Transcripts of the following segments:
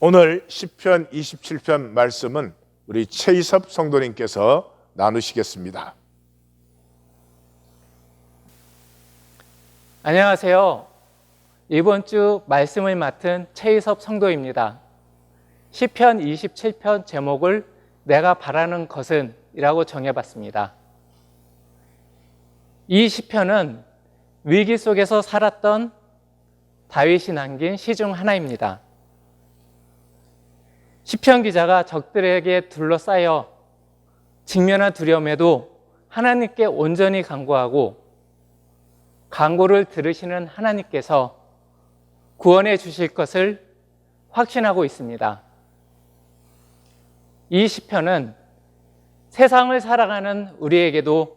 오늘 시편 27편 말씀은 우리 최희섭 성도님께서 나누시겠습니다. 안녕하세요. 이번 주 말씀을 맡은 최희섭 성도입니다. 시편 27편 제목을 내가 바라는 것은 이라고 정해봤습니다. 이 시편은 위기 속에서 살았던 다윗이 남긴 시 중 하나입니다. 시편 기자가 적들에게 둘러싸여 직면한 두려움에도 하나님께 온전히 간구하고 간구를 들으시는 하나님께서 구원해 주실 것을 확신하고 있습니다. 이 시편은 세상을 살아가는 우리에게도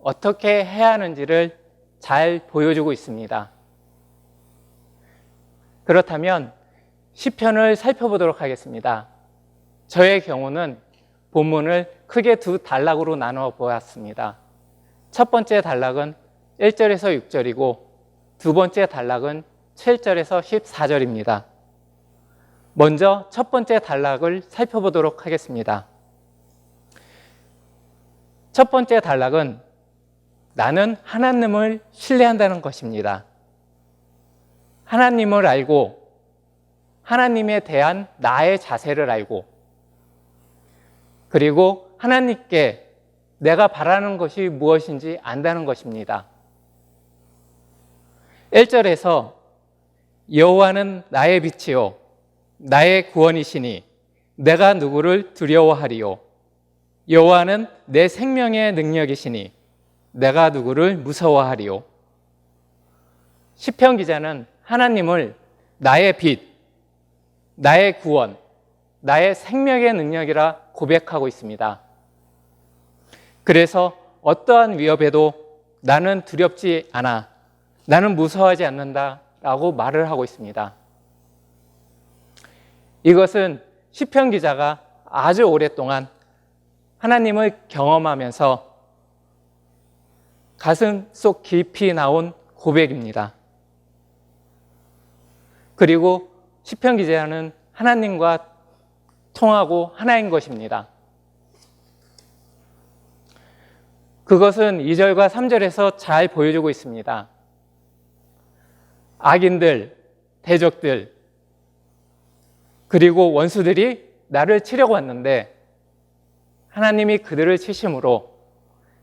어떻게 해야 하는지를 잘 보여주고 있습니다. 그렇다면 시편을 살펴보도록 하겠습니다. 저의 경우는 본문을 크게 두 단락으로 나누어 보았습니다. 첫 번째 단락은 1절에서 6절이고 두 번째 단락은 7절에서 14절입니다. 먼저 첫 번째 단락을 살펴보도록 하겠습니다. 첫 번째 단락은 나는 하나님을 신뢰한다는 것입니다. 하나님을 알고 하나님에 대한 나의 자세를 알고 그리고 하나님께 내가 바라는 것이 무엇인지 안다는 것입니다. 1절에서 여호와는 나의 빛이요 나의 구원이시니 내가 누구를 두려워하리요 여호와는 내 생명의 능력이시니 내가 누구를 무서워하리요. 시편 기자는 하나님을 나의 빛, 나의 구원, 나의 생명의 능력이라 고백하고 있습니다. 그래서 어떠한 위협에도 나는 두렵지 않아, 나는 무서워하지 않는다라고 말을 하고 있습니다. 이것은 시편 기자가 아주 오랫동안 하나님을 경험하면서 가슴 속 깊이 나온 고백입니다. 그리고 시편 기자는 하나님과 통하고 하나인 것입니다. 그것은 2절과 3절에서 잘 보여주고 있습니다. 악인들, 대적들, 그리고 원수들이 나를 치려고 왔는데 하나님이 그들을 치심으로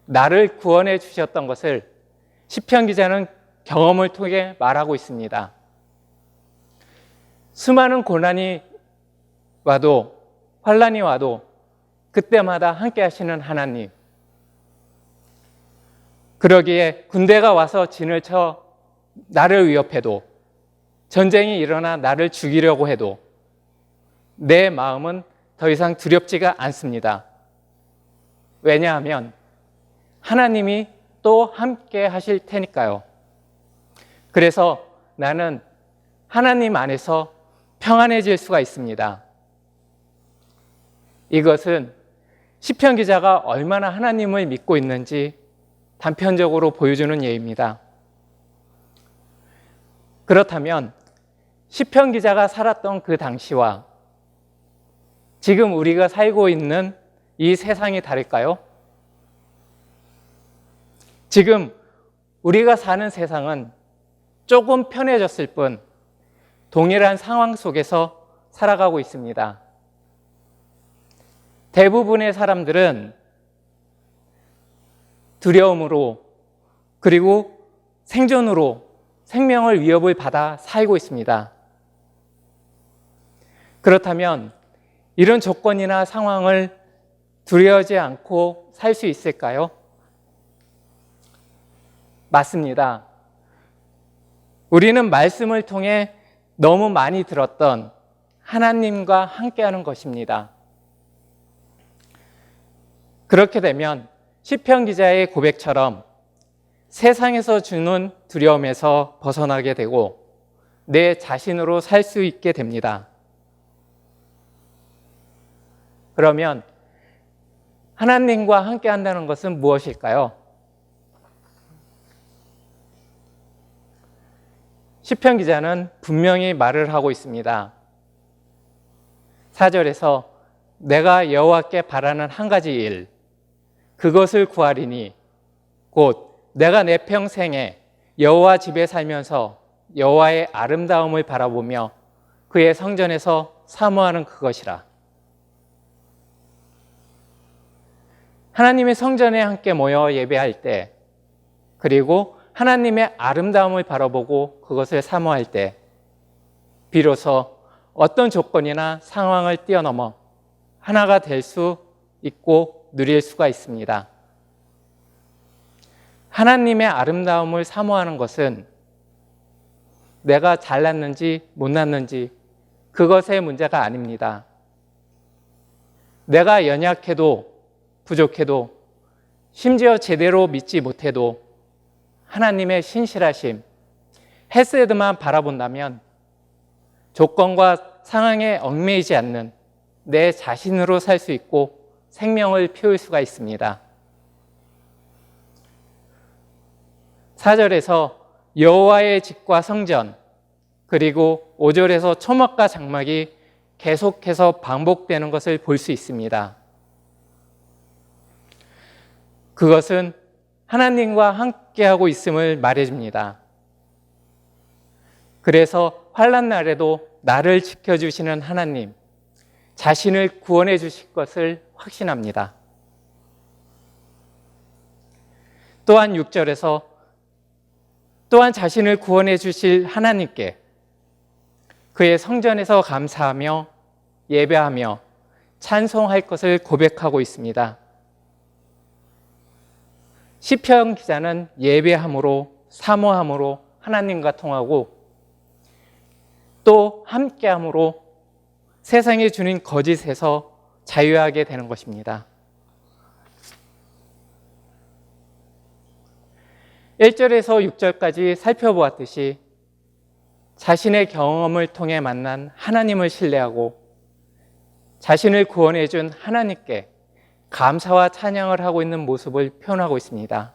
나를 구원해 주셨던 것을 시편 기자는 경험을 통해 말하고 있습니다. 수많은 고난이 와도 환난이 와도 그때마다 함께 하시는 하나님. 그러기에 군대가 와서 진을 쳐 나를 위협해도 전쟁이 일어나 나를 죽이려고 해도 내 마음은 더 이상 두렵지가 않습니다. 왜냐하면 하나님이 또 함께 하실 테니까요. 그래서 나는 하나님 안에서 평안해질 수가 있습니다. 이것은 시편 기자가 얼마나 하나님을 믿고 있는지 단편적으로 보여주는 예입니다. 그렇다면 시편 기자가 살았던 그 당시와 지금 우리가 살고 있는 이 세상이 다를까요? 지금 우리가 사는 세상은 조금 편해졌을 뿐 동일한 상황 속에서 살아가고 있습니다. 대부분의 사람들은 두려움으로 그리고 생존으로 생명을 위협을 받아 살고 있습니다. 그렇다면 이런 조건이나 상황을 두려워하지 않고 살 수 있을까요? 맞습니다. 우리는 말씀을 통해 너무 많이 들었던 하나님과 함께하는 것입니다. 그렇게 되면 시편 기자의 고백처럼 세상에서 주는 두려움에서 벗어나게 되고 내 자신으로 살 수 있게 됩니다. 그러면 하나님과 함께 한다는 것은 무엇일까요? 시편 기자는 분명히 말을 하고 있습니다. 4절에서 내가 여호와께 바라는 한 가지 일, 그것을 구하리니 곧 내가 내 평생에 여호와 집에 살면서 여호와의 아름다움을 바라보며 그의 성전에서 사모하는 그것이라. 하나님의 성전에 함께 모여 예배할 때, 그리고 하나님의 아름다움을 바라보고 그것을 사모할 때 비로소 어떤 조건이나 상황을 뛰어넘어 하나가 될 수 있고 누릴 수가 있습니다. 하나님의 아름다움을 사모하는 것은 내가 잘났는지 못났는지 그것의 문제가 아닙니다. 내가 연약해도 부족해도 심지어 제대로 믿지 못해도 하나님의 신실하심, 헤세드만 바라본다면 조건과 상황에 얽매이지 않는 내 자신으로 살 수 있고 생명을 피울 수가 있습니다. 4절에서 여호와의 집과 성전, 그리고 5절에서 초막과 장막이 계속해서 반복되는 것을 볼 수 있습니다. 그것은 하나님과 함께하고 있음을 말해줍니다. 그래서 환난 날에도 나를 지켜주시는 하나님, 자신을 구원해 주실 것을 확신합니다. 또한 6절에서 또한 자신을 구원해 주실 하나님께 그의 성전에서 감사하며 예배하며 찬송할 것을 고백하고 있습니다. 시편 기자는 예배함으로 사모함으로 하나님과 통하고 또 함께함으로 세상에 주는 거짓에서 자유하게 되는 것입니다. 1절에서 6절까지 살펴보았듯이 자신의 경험을 통해 만난 하나님을 신뢰하고 자신을 구원해 준 하나님께 감사와 찬양을 하고 있는 모습을 표현하고 있습니다.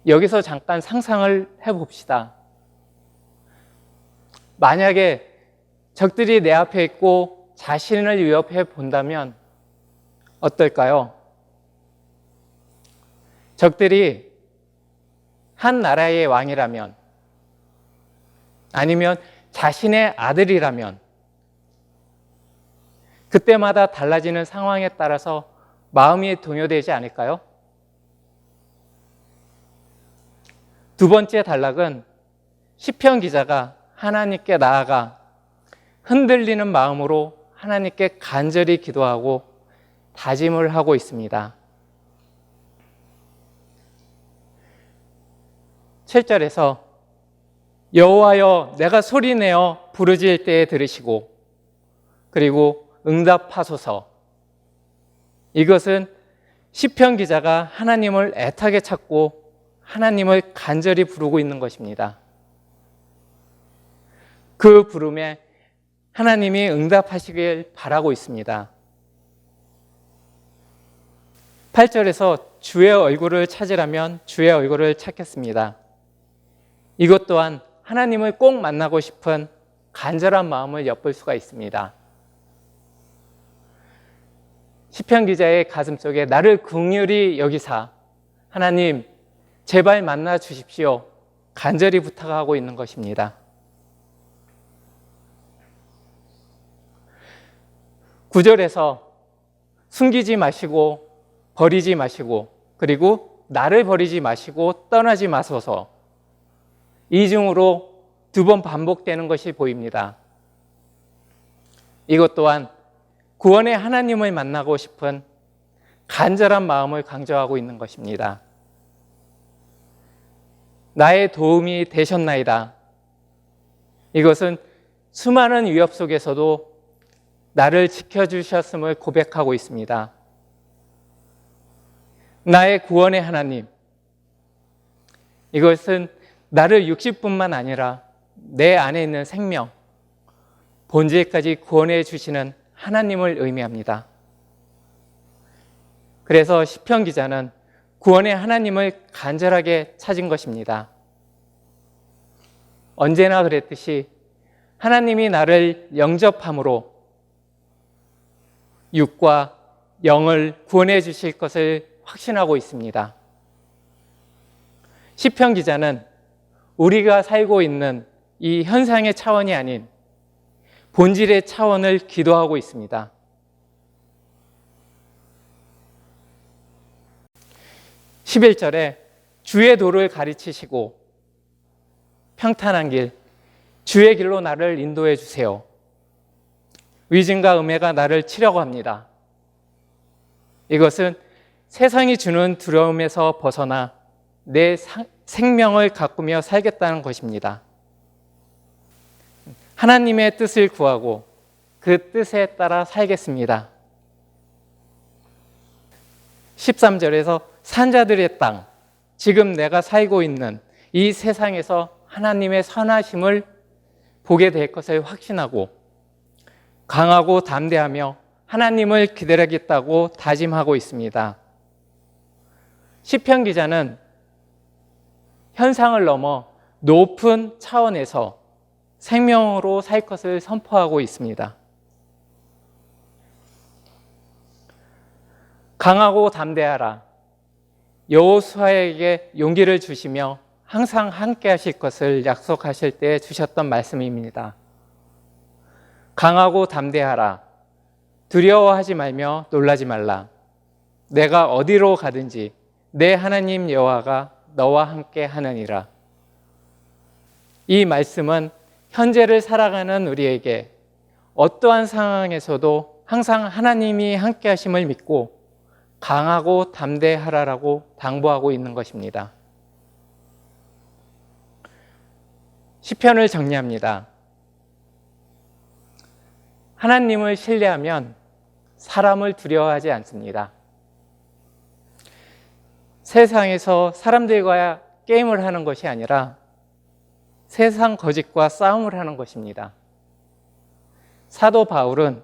여기서 잠깐 상상을 해봅시다. 만약에 적들이 내 앞에 있고 자신을 위협해 본다면 어떨까요? 적들이 한 나라의 왕이라면 아니면 자신의 아들이라면 그때마다 달라지는 상황에 따라서 마음이 동요되지 않을까요? 두 번째 단락은 시편 기자가 하나님께 나아가 흔들리는 마음으로 하나님께 간절히 기도하고 다짐을 하고 있습니다. 7절에서 여호와여 내가 소리내어 부르짖을 때에 들으시고 그리고 응답하소서. 이것은 시편 기자가 하나님을 애타게 찾고 하나님을 간절히 부르고 있는 것입니다. 그 부름에 하나님이 응답하시길 바라고 있습니다. 8절에서 주의 얼굴을 찾으라면 주의 얼굴을 찾겠습니다. 이것 또한 하나님을 꼭 만나고 싶은 간절한 마음을 엿볼 수가 있습니다. 시편 기자의 가슴속에 나를 긍휼히 여기사 하나님 제발 만나 주십시오. 간절히 부탁하고 있는 것입니다. 9절에서 숨기지 마시고 버리지 마시고 그리고 나를 버리지 마시고 떠나지 마소서. 이중으로 두 번 반복되는 것이 보입니다. 이것 또한 구원의 하나님을 만나고 싶은 간절한 마음을 강조하고 있는 것입니다. 나의 도움이 되셨나이다. 이것은 수많은 위협 속에서도 나를 지켜주셨음을 고백하고 있습니다. 나의 구원의 하나님, 이것은 나를 육신뿐만 아니라 내 안에 있는 생명, 본질까지 구원해 주시는 하나님을 의미합니다. 그래서 시편 기자는 구원의 하나님을 간절하게 찾은 것입니다. 언제나 그랬듯이 하나님이 나를 영접함으로 육과 영을 구원해 주실 것을 확신하고 있습니다. 시편 기자는 우리가 살고 있는 이 현상의 차원이 아닌 본질의 차원을 기도하고 있습니다. 11절에 주의 도를 가르치시고 평탄한 길, 주의 길로 나를 인도해 주세요. 위증과 음해가 나를 치려고 합니다. 이것은 세상이 주는 두려움에서 벗어나 내 생명을 가꾸며 살겠다는 것입니다. 하나님의 뜻을 구하고 그 뜻에 따라 살겠습니다. 13절에서 산자들의 땅, 지금 내가 살고 있는 이 세상에서 하나님의 선하심을 보게 될 것을 확신하고 강하고 담대하며 하나님을 기다리겠다고 다짐하고 있습니다. 시편 기자는 현상을 넘어 높은 차원에서 생명으로 살 것을 선포하고 있습니다. 강하고 담대하라. 여호수아에게 용기를 주시며 항상 함께 하실 것을 약속하실 때 주셨던 말씀입니다. 강하고 담대하라. 두려워하지 말며 놀라지 말라. 내가 어디로 가든지 내 하나님 여호와가 너와 함께 하느니라. 이 말씀은 현재를 살아가는 우리에게 어떠한 상황에서도 항상 하나님이 함께 하심을 믿고 강하고 담대하라라고 당부하고 있는 것입니다. 시편을 정리합니다. 하나님을 신뢰하면 사람을 두려워하지 않습니다. 세상에서 사람들과 게임을 하는 것이 아니라 세상 거짓과 싸움을 하는 것입니다. 사도 바울은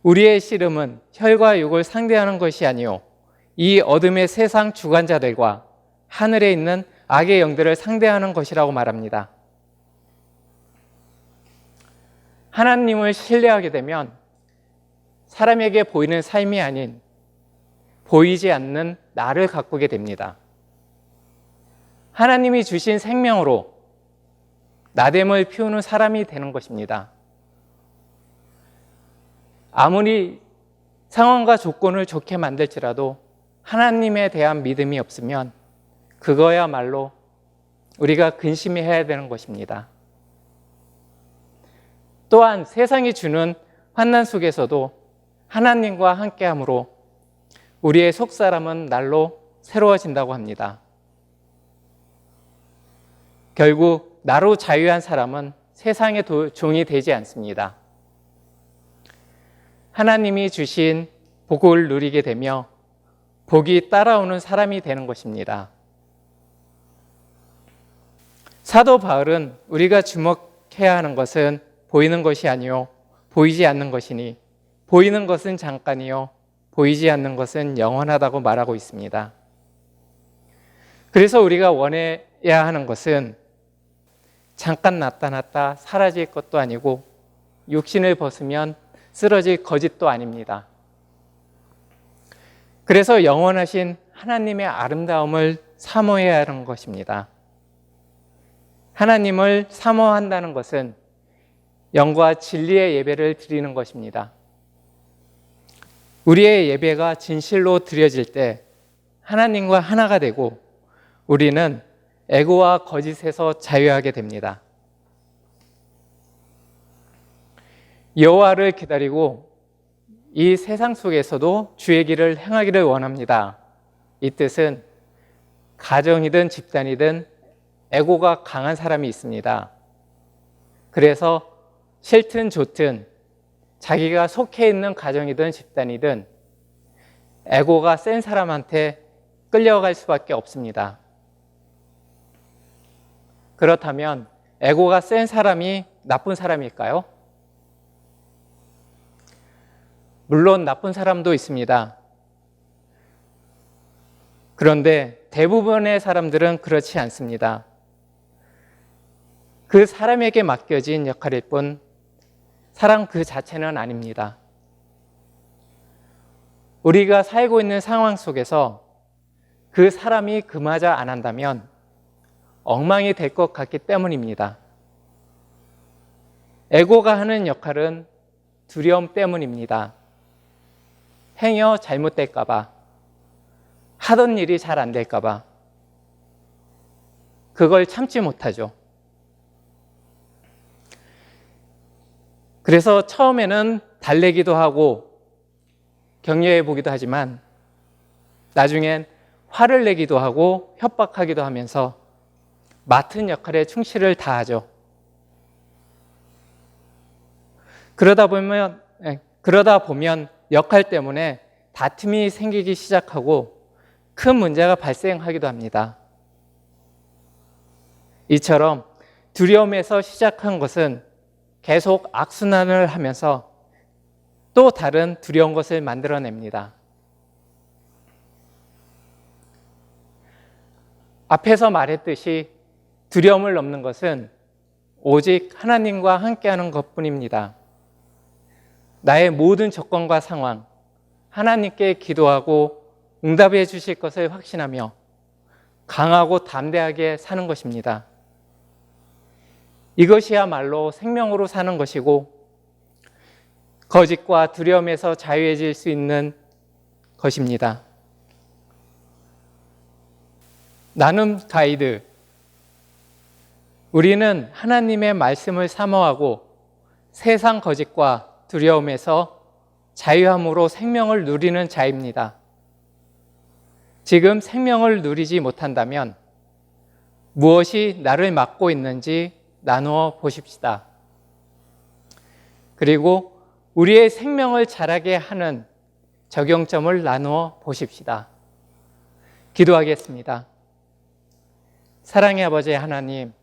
우리의 씨름은 혈과 육을 상대하는 것이 아니요 이 어둠의 세상 주관자들과 하늘에 있는 악의 영들을 상대하는 것이라고 말합니다. 하나님을 신뢰하게 되면 사람에게 보이는 삶이 아닌 보이지 않는 나를 가꾸게 됩니다. 하나님이 주신 생명으로 나됨을 피우는 사람이 되는 것입니다. 아무리 상황과 조건을 좋게 만들지라도 하나님에 대한 믿음이 없으면 그거야말로 우리가 근심히 해야 되는 것입니다. 또한 세상이 주는 환난 속에서도 하나님과 함께함으로 우리의 속사람은 날로 새로워진다고 합니다. 결국 나로 자유한 사람은 세상의 종이 되지 않습니다. 하나님이 주신 복을 누리게 되며 복이 따라오는 사람이 되는 것입니다. 사도 바울은 우리가 주목해야 하는 것은 보이는 것이 아니요 보이지 않는 것이니 보이는 것은 잠깐이요 보이지 않는 것은 영원하다고 말하고 있습니다. 그래서 우리가 원해야 하는 것은 잠깐 나타났다 사라질 것도 아니고 육신을 벗으면 쓰러질 거짓도 아닙니다. 그래서 영원하신 하나님의 아름다움을 사모해야 하는 것입니다. 하나님을 사모한다는 것은 영과 진리의 예배를 드리는 것입니다. 우리의 예배가 진실로 드려질 때 하나님과 하나가 되고 우리는 애고와 거짓에서 자유하게 됩니다. 여호와를 기다리고 이 세상 속에서도 주의 길을 행하기를 원합니다. 이 뜻은 가정이든 집단이든 애고가 강한 사람이 있습니다. 그래서 싫든 좋든 자기가 속해 있는 가정이든 집단이든 애고가 센 사람한테 끌려갈 수밖에 없습니다. 그렇다면 애고가 센 사람이 나쁜 사람일까요? 물론 나쁜 사람도 있습니다. 그런데 대부분의 사람들은 그렇지 않습니다. 그 사람에게 맡겨진 역할일 뿐 사랑 그 자체는 아닙니다. 우리가 살고 있는 상황 속에서 그 사람이 그마저 안 한다면 엉망이 될 것 같기 때문입니다. 에고가 하는 역할은 두려움 때문입니다. 행여 잘못될까 봐, 하던 일이 잘 안 될까 봐, 그걸 참지 못하죠. 그래서 처음에는 달래기도 하고 격려해 보기도 하지만 나중엔 화를 내기도 하고 협박하기도 하면서 맡은 역할에 충실을 다하죠. 그러다 보면 역할 때문에 다툼이 생기기 시작하고 큰 문제가 발생하기도 합니다. 이처럼 두려움에서 시작한 것은 계속 악순환을 하면서 또 다른 두려운 것을 만들어냅니다. 앞에서 말했듯이 두려움을 넘는 것은 오직 하나님과 함께하는 것뿐입니다. 나의 모든 조건과 상황, 하나님께 기도하고 응답해 주실 것을 확신하며 강하고 담대하게 사는 것입니다. 이것이야말로 생명으로 사는 것이고 거짓과 두려움에서 자유해질 수 있는 것입니다. 나눔 가이드. 우리는 하나님의 말씀을 사모하고 세상 거짓과 두려움에서 자유함으로 생명을 누리는 자입니다. 지금 생명을 누리지 못한다면 무엇이 나를 막고 있는지 나누어 보십시다. 그리고 우리의 생명을 자라게 하는 적용점을 나누어 보십시다. 기도하겠습니다. 사랑의 아버지 하나님,